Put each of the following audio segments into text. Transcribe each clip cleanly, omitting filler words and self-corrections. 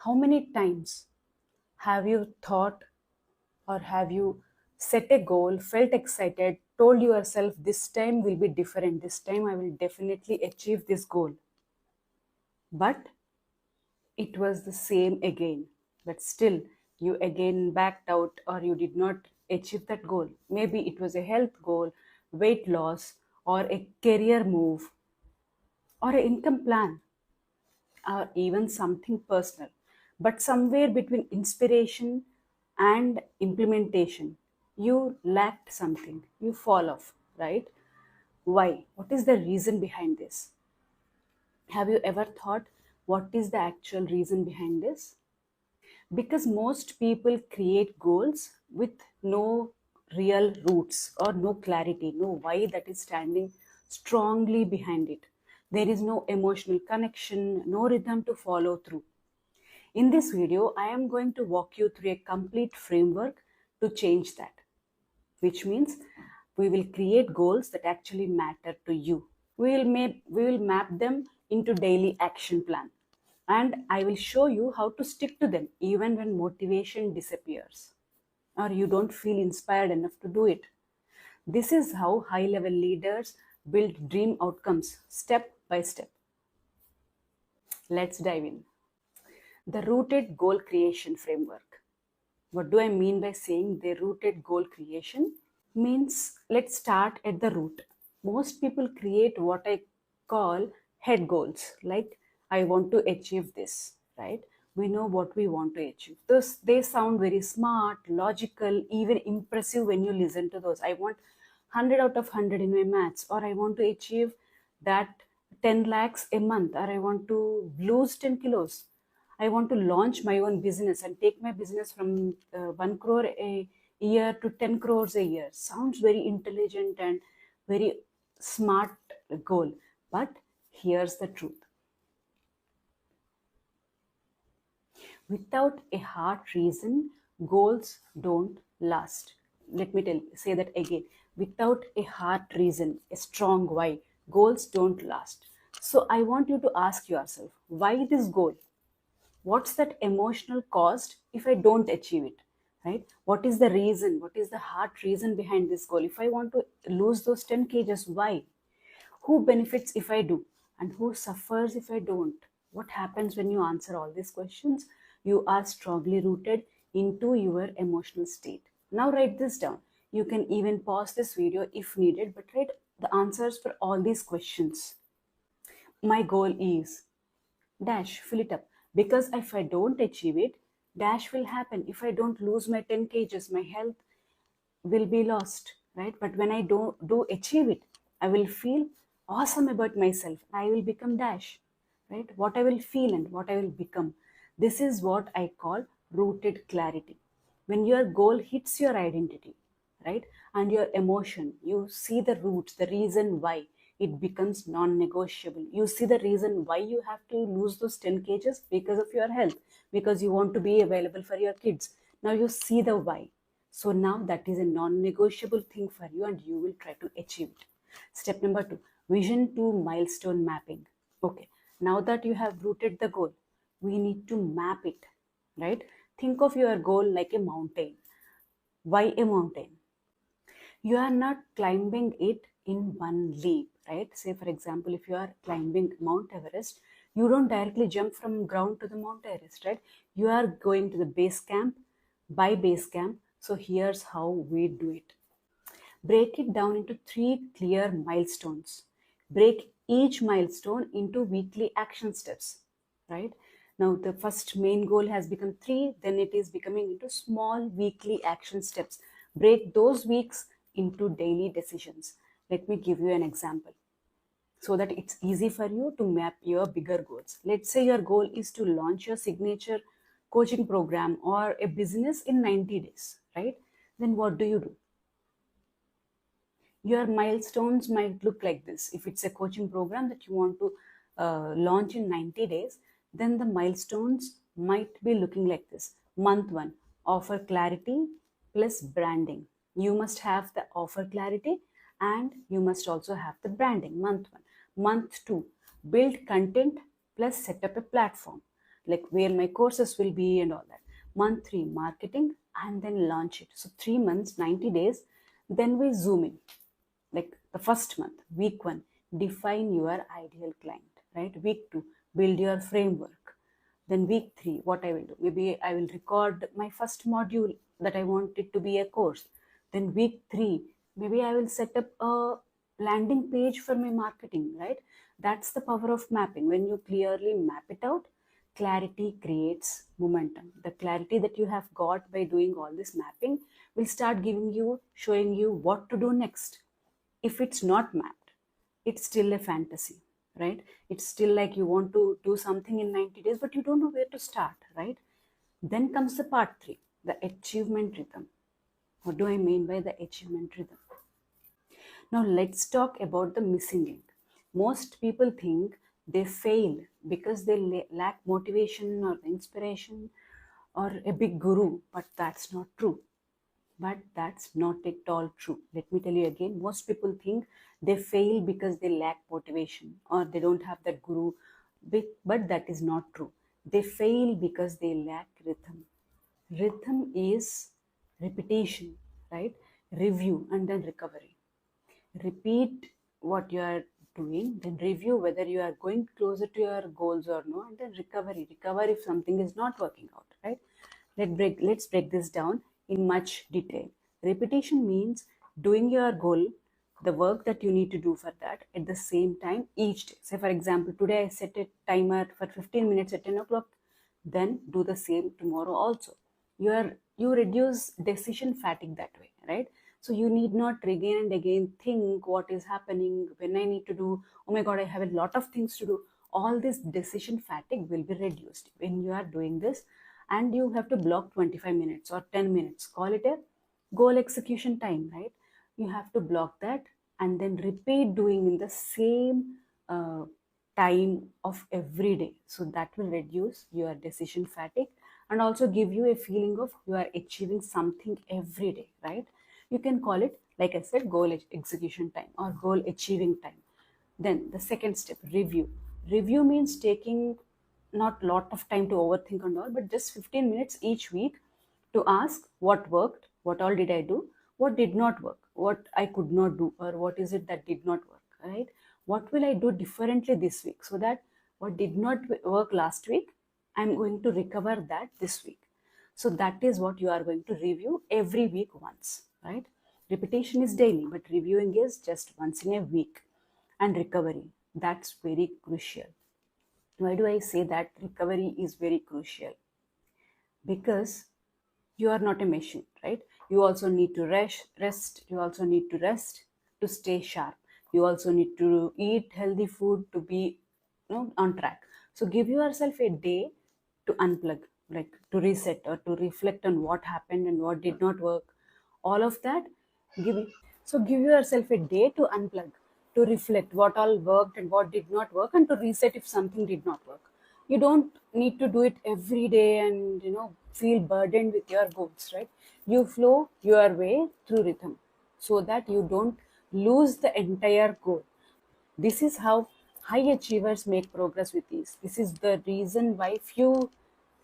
How many times have you thought or have you set a goal, felt excited, told yourself this time will be different, this time I will definitely achieve this goal, but it was the same again, but still you again backed out or you did not achieve that goal? Maybe it was a health goal, weight loss, or a career move, or an income plan, or even something personal. But somewhere between inspiration and implementation, you lacked something, you fall off, right? Why? What is the reason behind this? Have you ever thought what is the actual reason behind this? Because most people create goals with no real roots or no clarity, no why that is standing strongly behind it. There is no emotional connection, no rhythm to follow through. In this video, I am going to walk you through a complete framework to change that, which means we will create goals that actually matter to you. We will map them into daily action plan, and I will show you how to stick to them even when motivation disappears or you don't feel inspired enough to do it. This is how high level leaders build dream outcomes step by step. Let's dive in. The rooted goal creation framework. What do I mean by saying the rooted goal creation? Means let's start at the root. Most people create what I call head goals, like I want to achieve this, right? We know what we want to achieve. Those they sound very smart, logical, even impressive when you listen to those. I want 100 out of 100 in my maths, or I want to achieve that 10 lakhs a month, or I want to lose 10 kilos. I want to launch my own business and take my business from 1 crore a year to 10 crores a year. Sounds very intelligent and very smart goal. But here's the truth. Without a hard reason, goals don't last. Let me say that again. Without a hard reason, a strong why, goals don't last. So I want you to ask yourself, why this goal? What's that emotional cost if I don't achieve it, right? What is the reason? What is the hard reason behind this goal? If I want to lose those 10 kgs, why? Who benefits if I do? And who suffers if I don't? What happens when you answer all these questions? You are strongly rooted into your emotional state. Now write this down. You can even pause this video if needed, but write the answers for all these questions. My goal is dash, fill it up. Because if I don't achieve it, dash will happen. If I don't lose my 10 kgs, my health will be lost, right? But when I do achieve it, I will feel awesome about myself. I will become dash, right? What I will feel and what I will become. This is what I call rooted clarity. When your goal hits your identity, right, and your emotion, you see the roots, the reason why it becomes non-negotiable. You see the reason why you have to lose those 10 kgs because of your health, because you want to be available for your kids. Now you see the why. So now that is a non-negotiable thing for you and you will try to achieve it. Step number 2, vision to milestone mapping. Okay, now that you have rooted the goal, we need to map it, right? Think of your goal like a mountain. Why a mountain? You are not climbing it in one leap, right? Say, for example, if you are climbing Mount Everest, you don't directly jump from ground to the Mount Everest, right? You are going to the base camp, by base camp. So here's how we do it. Break it down into 3 clear milestones. Break each milestone into weekly action steps, right? Now the first main goal has become 3, then it is becoming into small weekly action steps. Break those weeks into daily decisions. Let me give you an example so that it's easy for you to map your bigger goals. Let's say your goal is to launch your signature coaching program or a business in 90 days, right? Then what do? Your milestones might look like this. If it's a coaching program that you want to launch in 90 days, then the milestones might be looking like this. Month 1, offer clarity plus branding. You must have the offer clarity and you must also have the branding. Month 1. Month 2, build content plus set up a platform. like where my courses will be and all that. Month 3, marketing, and then launch it. So 3 months, 90 days, then we zoom in. Like the first month, week 1, define your ideal client, right? Week 2, build your framework. Then week 3, what I will do, maybe I will record my first module that I want it to be a course. Then week 3, maybe I will set up a landing page for my marketing, right? That's the power of mapping. When you clearly map it out, clarity creates momentum. The clarity that you have got by doing all this mapping will start giving you, showing you what to do next. If it's not mapped, it's still a fantasy, right? It's still like you want to do something in 90 days, but you don't know where to start, right? Then comes the part 3, the achievement rhythm. What do I mean by the achievement rhythm? Now let's talk about the missing link. Most people think they fail because they lack motivation or inspiration or a big guru, but that's not true. But that's not at all true. Let me tell you again, most people think they fail because they lack motivation or they don't have that guru, but that is not true. They fail because they lack rhythm. Rhythm is repetition, right? Review and then recovery. Repeat what you are doing, then review whether you are going closer to your goals or no, and then recover if something is not working out, right? Let's break this down in much detail. Repetition means doing your goal, the work that you need to do for that at the same time each day. Say for example, today I set a timer for 15 minutes at 10 o'clock, then do the same tomorrow also. You reduce decision fatigue that way, right? So you need not again and again think what is happening, when I need to do, oh my god, I have a lot of things to do. All this decision fatigue will be reduced when you are doing this. And you have to block 25 minutes or 10 minutes, call it a goal execution time, right? You have to block that and then repeat doing in the same time of every day. So that will reduce your decision fatigue and also give you a feeling of you are achieving something every day, right? You can call it, like I said, goal execution time or goal achieving time. Then the second step, review. Review means taking not lot of time to overthink and all, but just 15 minutes each week to ask what worked, what all did I do, what did not work, what I could not do, or what is it that did not work, right? What will I do differently this week so that what did not work last week, I'm going to recover that this week. So that is what you are going to review every week once, right? Repetition is daily, but reviewing is just once in a week. And recovery, that's very crucial. Why do I say that recovery is very crucial? Because you are not a machine, right? You also need to rest. You also need to rest to stay sharp. You also need to eat healthy food to be, on track. So give yourself a day to unplug, like to reset or to reflect on what happened and what did not work. All of that, give yourself a day to unplug, to reflect what all worked and what did not work, and to reset if something did not work. You don't need to do it every day and feel burdened with your goals, right? You flow your way through rhythm so that you don't lose the entire goal. This is how high achievers make progress with ease. This is the reason why few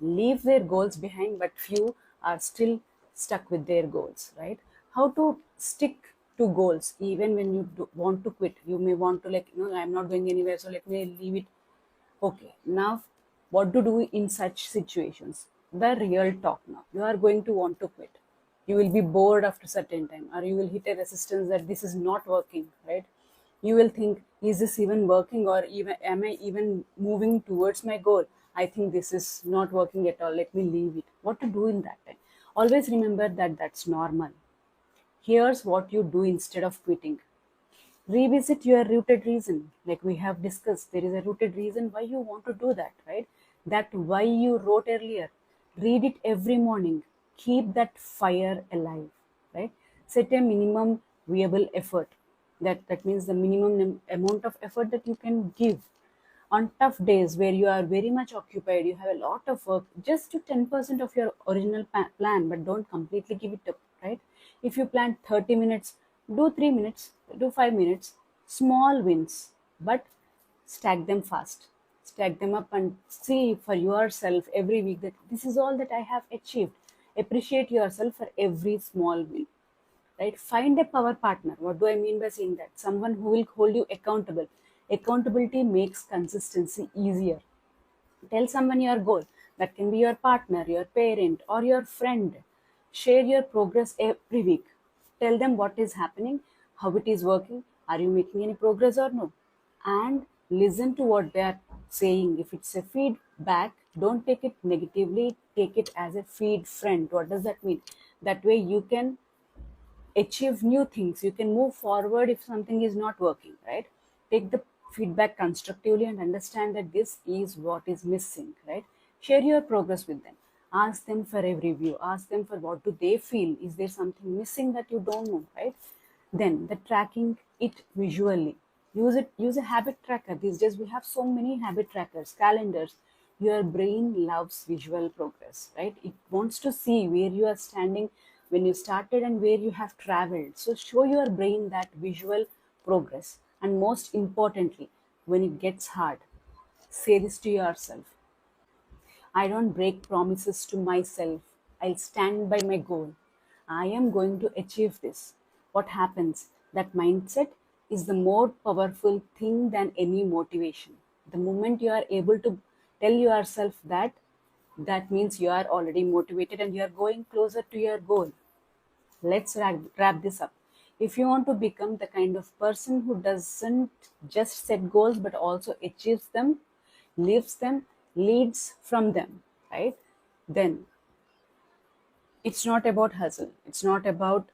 leave their goals behind, but few are still stuck with their goals, right? How to stick to goals even when you want to quit. You may want to, like, I'm not going anywhere, so let me leave it. Okay, now what to do in such situations? The real talk now. You are going to want to quit. You will be bored after certain time, or you will hit a resistance that this is not working, right? You will think, is this even working, or even am I even moving towards my goal? I think this is not working at all. Let me leave it. What to do in that time? Always remember that that's normal. Here's what you do instead of quitting. Revisit your rooted reason. Like we have discussed, there is a rooted reason why you want to do that, right? That why you wrote earlier. Read it every morning. Keep that fire alive, right? Set a minimum viable effort. That means the minimum amount of effort that you can give. On tough days where you are very much occupied, you have a lot of work, just do 10% of your original plan, but don't completely give it up, right? If you plan 30 minutes, do 3 minutes, do 5 minutes. Small wins, but stack them fast. tag them up and see for yourself every week that this is all that I have achieved. Appreciate yourself for every small win, right? Find a power partner. What do I mean by saying that? Someone who will hold you accountable. Accountability makes consistency easier. Tell someone your goal. That can be your partner, your parent, or your friend. Share your progress every week. Tell them what is happening, how it is working, are you making any progress or no. And listen to what they are saying. If it's a feedback, don't take it negatively, take it as a feed friend. What does that mean? That way you can achieve new things, you can move forward if something is not working, right? Take the feedback constructively and understand that this is what is missing, right? Share your progress with them. Ask them for a review, ask them for what do they feel, is there something missing that you don't know, right? Then the tracking it visually. Use a habit tracker. These days we have so many habit trackers, calendars. Your brain loves visual progress, right? It wants to see where you are standing when you started and where you have traveled. So show your brain that visual progress. And most importantly, when it gets hard, say this to yourself: I don't break promises to myself. I'll stand by my goal. I am going to achieve this. What happens? That mindset is the more powerful thing than any motivation. The moment you are able to tell yourself that, that means you are already motivated and you are going closer to your goal. Let's wrap this up. If you want to become the kind of person who doesn't just set goals but also achieves them, lives them, leads from them, right? Then it's not about hustle. It's not about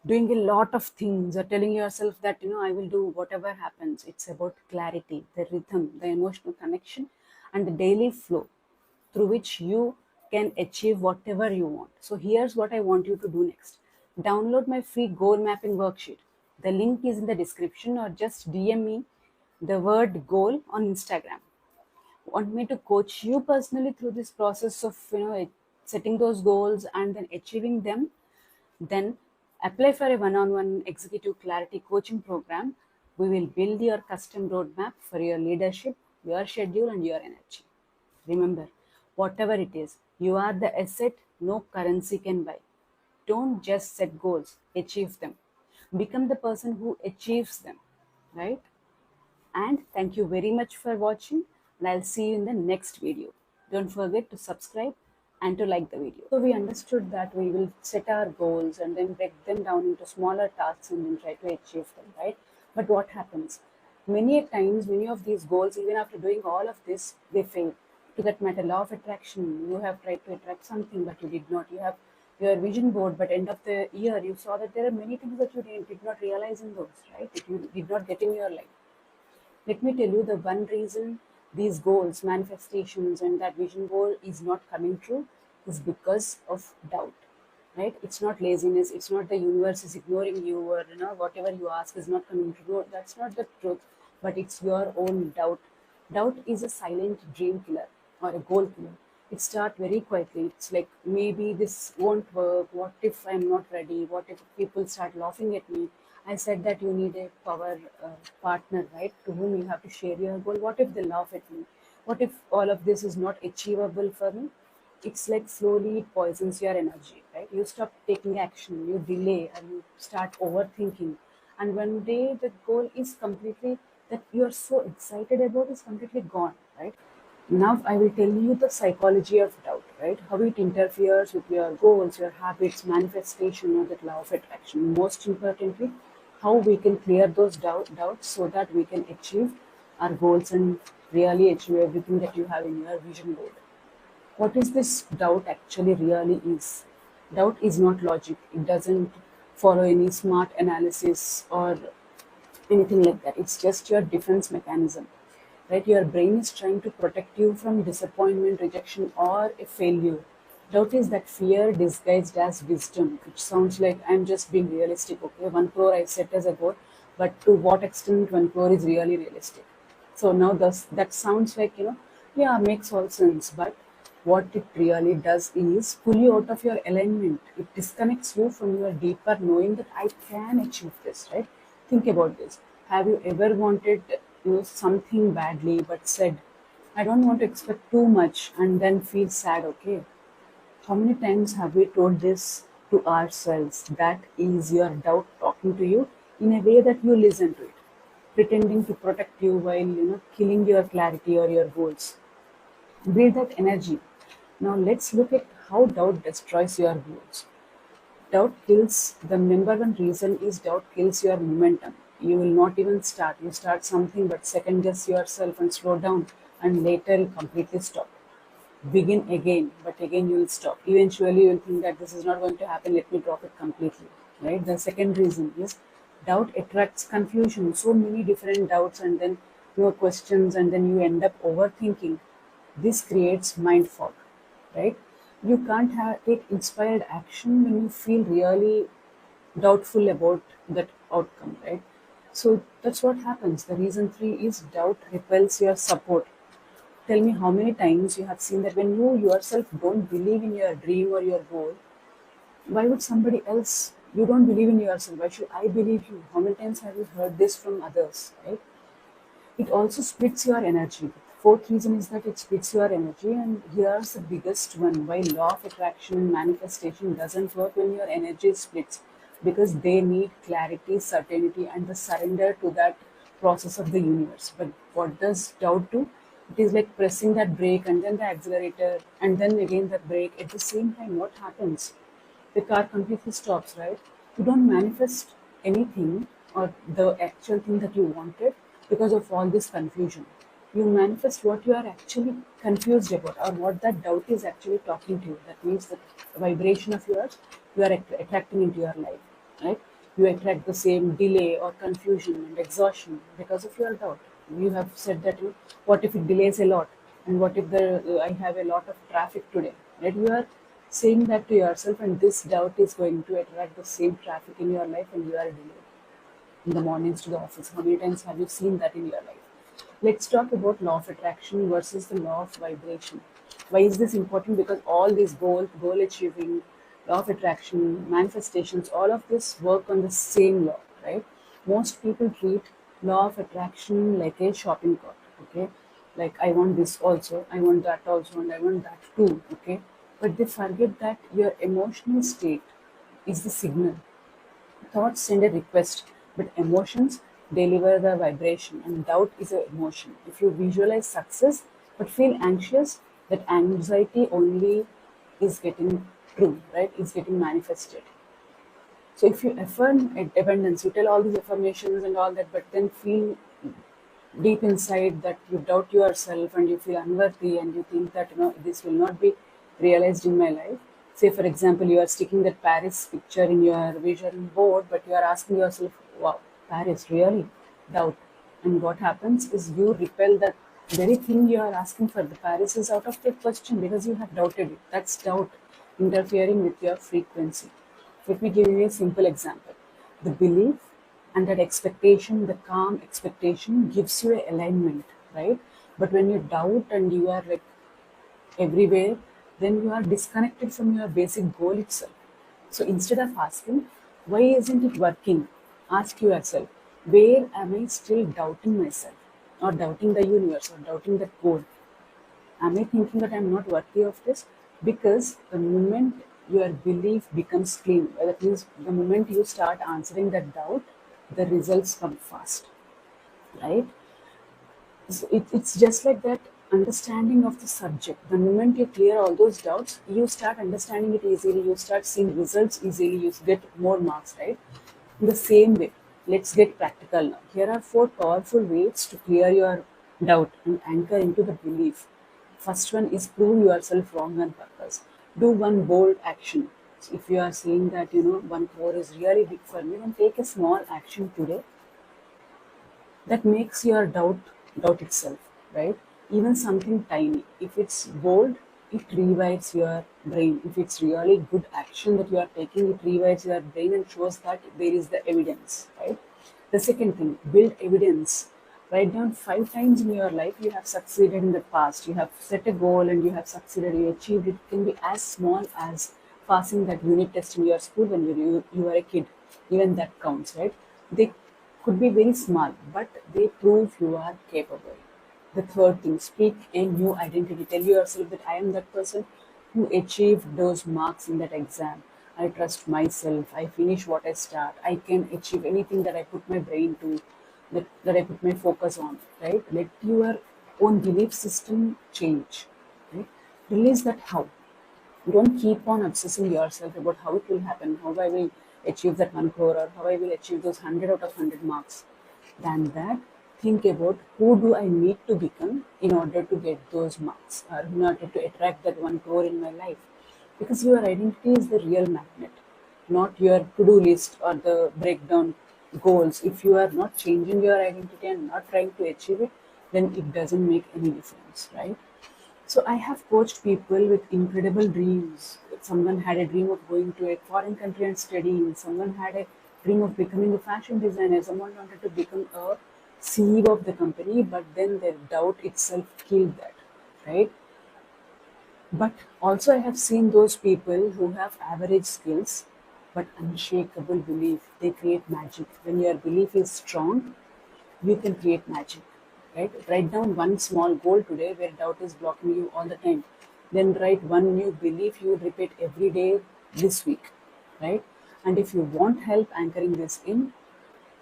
doing a lot of things or telling yourself that, I will do whatever happens. It's about clarity, the rhythm, the emotional connection, and the daily flow through which you can achieve whatever you want. So here's what I want you to do next. Download my free goal mapping worksheet. The link is in the description, or just DM me the word goal on Instagram. Want me to coach you personally through this process of setting those goals and then achieving them? Then apply for a one-on-one executive clarity coaching program. We will build your custom roadmap for your leadership, your schedule, and your energy. Remember, whatever it is, you are the asset no currency can buy. Don't just set goals, achieve them. Become the person who achieves them, right? And thank you very much for watching, and I'll see you in the next video. Don't forget to subscribe and to like the video. So we understood that we will set our goals and then break them down into smaller tasks and then try to achieve them, right? But what happens? Many a times, many of these goals, even after doing all of this, they fail. To that matter, law of attraction, you have tried to attract something but you did not. You have your vision board, but end of the year you saw that there are many things that you did not realize in those, right? That you did not get in your life. Let me tell you, the one reason these goals, manifestations, and that vision goal is not coming true is because of doubt, right? It's not laziness. It's not the universe is ignoring you, or whatever you ask is not coming true. No, that's not the truth, but it's your own doubt. Doubt is a silent dream killer or a goal killer. It starts very quietly. It's like, maybe this won't work. What if I'm not ready? What if people start laughing at me? I said that you need a power partner, right, to whom you have to share your goal. What if they laugh at me? What if all of this is not achievable for me? It's like slowly it poisons your energy, right? You stop taking action, you delay, and you start overthinking. And one day the goal is completely, that you are so excited about, is completely gone, right? Now I will tell you the psychology of doubt, right? How it interferes with your goals, your habits, manifestation, or that law of attraction. Most importantly, how we can clear those doubts so that we can achieve our goals and really achieve everything that you have in your vision board. What is this doubt actually really is? Doubt is not logic. It doesn't follow any smart analysis or anything like that. It's just your defense mechanism, right? Your brain is trying to protect you from disappointment, rejection, or a failure. Doubt is that fear disguised as wisdom, which sounds like I'm just being realistic. Okay, 1 crore I set as a goal, but to what extent 1 crore is really realistic? So now that sounds like, yeah, makes all sense. But what it really does is pull you out of your alignment. It disconnects you from your deeper knowing that I can achieve this, right? Think about this. Have you ever wanted something badly but said, I don't want to expect too much and then feel sad, okay? How many times have we told this to ourselves? That is your doubt talking to you in a way that you listen to it, pretending to protect you while killing your clarity or your goals. Breathe that energy. Now let's look at how doubt destroys your goals. Doubt kills, the number one reason is doubt kills your momentum. You will not even start. You start something but second guess yourself and slow down, and later you completely stop. Begin again, but again you will stop. Eventually you will think that this is not going to happen, let me drop it completely. Right? The second reason is doubt attracts confusion. So many different doubts and then questions, and then you end up overthinking. This creates mind fog, right? You can't take inspired action when you feel really doubtful about that outcome, right? So that's what happens. The reason three is doubt repels your support. Tell me how many times you have seen that when you yourself don't believe in your dream or your goal, why would somebody else? You don't believe in yourself. Why should I believe you? How many times have you heard this from others, right? It also splits your energy. Fourth reason is that it splits your energy, and here's the biggest one why law of attraction and manifestation doesn't work when your energy splits, because they need clarity, certainty, and the surrender to that process of the universe. But what does doubt do? It is like pressing that brake and then the accelerator and then again the brake at the same time. What happens? The car completely stops, right? You don't manifest anything or the actual thing that you wanted because of all this confusion. You manifest what you are actually confused about or what that doubt is actually talking to you. That means the vibration of yours you are attracting into your life, right? You attract the same delay or confusion and exhaustion because of your doubt. You have said that what if it delays a lot, and what if I have a lot of traffic today, right? You are saying that to yourself, and this doubt is going to attract the same traffic in your life, and you are delayed in the mornings to the office. How many times have you seen that in your life? Let's talk about law of attraction versus the law of vibration. Why is this important? Because all these goal achieving, law of attraction, manifestations, all of this work on the same law, right? Most people treat law of attraction like a shopping cart, okay? Like I want this also, I want that also, and I want that too, okay? But they forget that your emotional state is the signal. Thoughts send a request, but emotions deliver the vibration, and doubt is an emotion. If you visualize success but feel anxious, that anxiety only is getting true, right? Is getting manifested. So if you affirm abundance, you tell all these affirmations and all that, but then feel deep inside that you doubt yourself and you feel unworthy and you think that this will not be realized in my life. Say for example, you are sticking that Paris picture in your vision board, but you are asking yourself, wow, Paris, really? Doubt. And what happens is you repel that very thing you are asking for. The Paris is out of the question because you have doubted it. That's doubt interfering with your frequency. Let me give you a simple example. The belief and that expectation, the calm expectation, gives you a alignment, right? But when you doubt and you are like everywhere, then you are disconnected from your basic goal itself. So instead of asking, why isn't it working? Ask yourself, where am I still doubting myself, or doubting the universe, or doubting that goal? Am I thinking that I'm not worthy of this? Because the moment your belief becomes clean, that means the moment you start answering that doubt, the results come fast, right? So it's just like that understanding of the subject. The moment you clear all those doubts, you start understanding it easily, you start seeing results easily, you get more marks, right? In the same way, let's get practical now. Here are four powerful ways to clear your doubt and anchor into the belief. First one is prove yourself wrong on purpose. Do one bold action. So if you are saying that one crore is really big for me, then take a small action today that makes your doubt itself, right? Even something tiny, if it's bold, it rewires your brain. If it's really good action that you are taking, it rewires your brain and shows that there is the evidence, right? The second thing, build evidence. Write down 5 times in your life you have succeeded in the past. You have set a goal and you have succeeded, you achieved it. It can be as small as passing that unit test in your school when you were a kid. Even that counts, right? They could be very small, but they prove you are capable. The third thing, speak a new identity. Tell yourself that I am that person who achieved those marks in that exam. I trust myself. I finish what I start. I can achieve anything that I put my brain to, that I put my focus on. Right? Let your own belief system change. Right? Release that how. Don't keep on obsessing yourself about how it will happen, how I will achieve that 1 crore, or how I will achieve those 100 out of 100 marks. Than that, think about who do I need to become in order to get those marks, or in order to attract that 1 crore in my life. Because your identity is the real magnet, not your to-do list or the breakdown goals. If you are not changing your identity and not trying to achieve it, then it doesn't make any difference, right? So I have coached people with incredible dreams. Someone had a dream of going to a foreign country and studying. Someone had a dream of becoming a fashion designer. Someone wanted to become a CEO of the company, but then their doubt itself killed that, right? But also, I have seen those people who have average skills but unshakable belief. They create magic. When your belief is strong, you can create magic. Right? Write down one small goal today where doubt is blocking you all the time. Then write one new belief you will repeat every day this week. Right? And if you want help anchoring this in,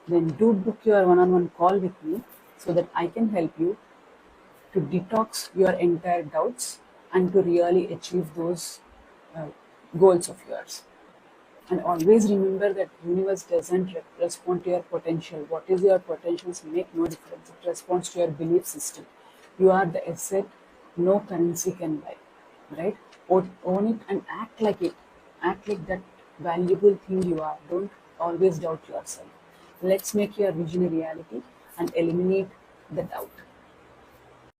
then do book your one-on-one call with me so that I can help you to detox your entire doubts and to really achieve those uh, goals of yours. And always remember that universe doesn't respond to your potential. What is your potentials make no difference. It responds to your belief system. You are the asset no currency can buy. Right? Own it and act like it. Act like that valuable thing you are. Don't always doubt yourself. Let's make your vision a reality and eliminate the doubt.